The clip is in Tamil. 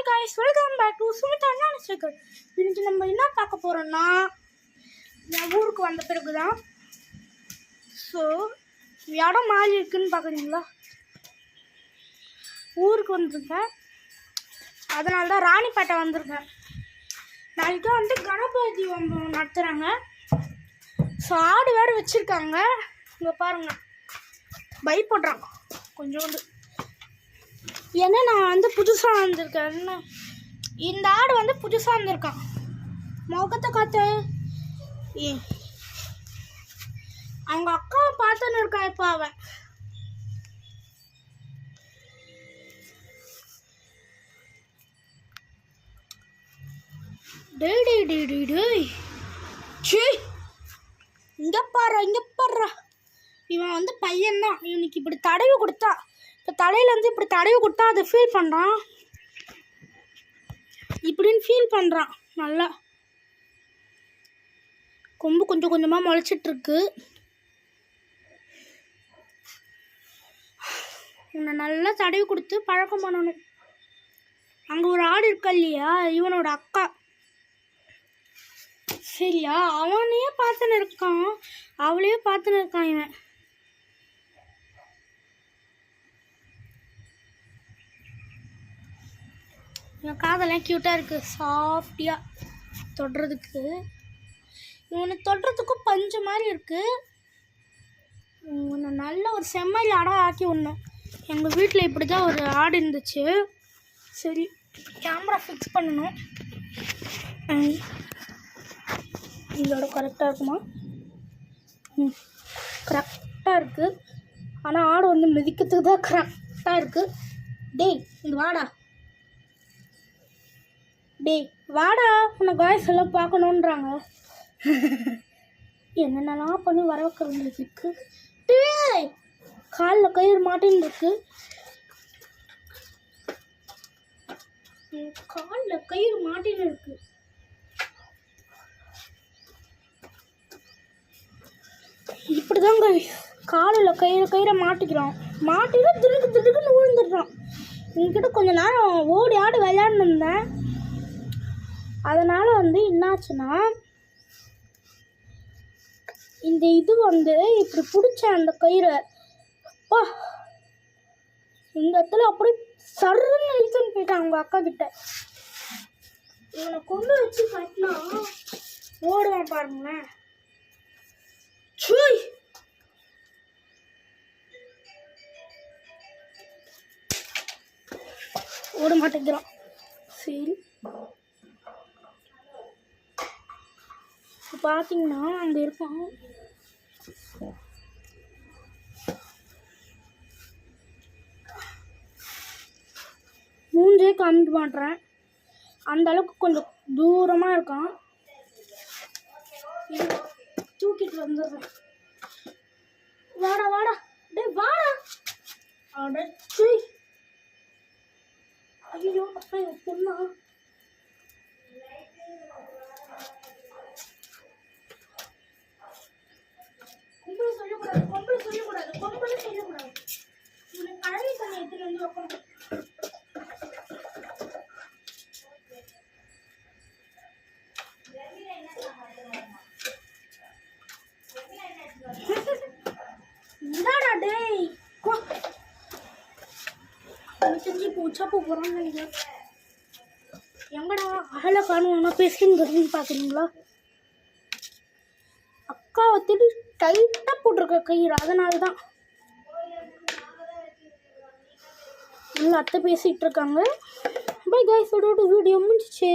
Hi guys, welcome back to Sumitha Gnanasekar. இன்னைக்கு நம்ம என்ன பார்க்க போகிறோம்னா, என் ஊருக்கு வந்த பிறகு தான். ஸோ இடம் மாறி இருக்குன்னு பார்க்குறீங்களா? ஊருக்கு வந்திருக்கேன், அதனால தான் ராணிப்பேட்டை வந்திருக்கேன். நாளைக்கு வந்து கணபதி நடத்துகிறாங்க. ஸோ ஆடு வேறு வச்சுருக்காங்க. இங்கே பாருங்கள், பயப்படுறான் கொஞ்சோண்டு. ஏன்னா நான் வந்து புதுசாக வந்திருக்கேன். இந்த ஆடு வந்து புதுசாக வந்திருக்கான். முகத்தை காத்து அவங்க அக்காவை பார்த்துன்னு இருக்கான். இப்போ அவன் இங்கே பாடுறா. இவன் வந்து பையன்தான். இவனுக்கு இப்படி தடவி கொடுத்தா, இப்போ தலையிலேருந்து இப்படி தடவி கொடுத்தா அதை ஃபீல் பண்ணுறான். இப்படின்னு ஃபீல் பண்ணுறான். நல்லா கொம்பு கொஞ்சம் கொஞ்சமாக முளைச்சிட்ருக்கு. உன்னை நல்லா தடவி கொடுத்து பழக்கம் பண்ணணும். அங்கே ஒரு ஆடு இருக்கா இல்லையா, இவனோட அக்கா. சரியா, அவனையே பார்த்துன்னு இருக்கான், அவளையே பார்த்துன்னு இருக்கான் இவன். இவன் காதெல்லாம் க்யூட்டாக இருக்குது, சாஃப்டியாக தொடுறதுக்கு. இவனை தொடுறதுக்கும் பஞ்சு மாதிரி இருக்குது. இவனை நல்ல ஒரு செம்மறி ஆடாக ஆக்கி விடணும். எங்கள் வீட்டில் இப்படி தான் ஒரு ஆடு இருந்துச்சு. சரி, கேமரா ஃபிக்ஸ் பண்ணணும். இதோட கரெக்டாக இருக்குமா? கரெக்டாக இருக்குது. ஆனால் ஆடு வந்து மிதிக்கிறதுக்கு தான் கரெக்டாக இருக்குது. டேய் இங்கே வாடா, டேய் வாடா, உன்னை காய்ஸ் எல்லாம் பார்க்கணுன்றாங்க. என்னென்னலாம் பண்ணி வர வைக்க வேண்டியதுக்கு. டேய் காலில் கயிறு மாட்டின்னு இருக்கு. காலில் கயிறு மாட்டின்னு இருக்கு. இப்படிதாங்க காலில் கயிறை மாட்டிக்கிறான். மாட்டினா திடுக்குன்னு விழுந்துடுறான். என்கிட்ட கொஞ்ச நேரம் ஓடி ஆடி விளையாண்டு இருந்தேன். அதனால் வந்து என்னாச்சுன்னா, இந்த இது வந்து இப்படி பிடிச்சேன் அந்த கயிறை. அப்பா, இந்த இடத்துல அப்படி சருன்னு இழுத்துன்னு போயிட்டான் அவங்க அக்கா கிட்ட. இவனை கொண்டு வச்சு கட்டினா ஓடுவான் பாருங்களேன். ஓட மாட்டேங்கிறான். சரி, பார்த்தீங்கன்னா அங்கே இருப்பான். மூஞ்சே காமிக்க மாட்டேறேன், அந்த அளவுக்கு கொஞ்சம் தூரமாக இருக்கான். தூக்கிட்டு வந்துடுறேன். வாடா வாடா, டே வாடா. அடச்சி, ஐயோ அப்பா பொண்ணா. சொல்லக்கூடாது. இவனை கழனி தண்ணி எடுத்துட்டு வந்து வைக்கணும். இந்தாடா டேய், செஞ்சு பூச்சா போகிறான்னு நினைக்கிறேன். எங்கடா அகல காணுவோம்னா பேசுன்னு பார்க்குறீங்களா? அக்கா வத்திட்டு டைட்டாக போட்டிருக்க கயிறு, அதனால தான் நல்லா அத்தை பேசிகிட்டு இருக்காங்க. பை கைஸ், வீடியோ முடிஞ்சிச்சு.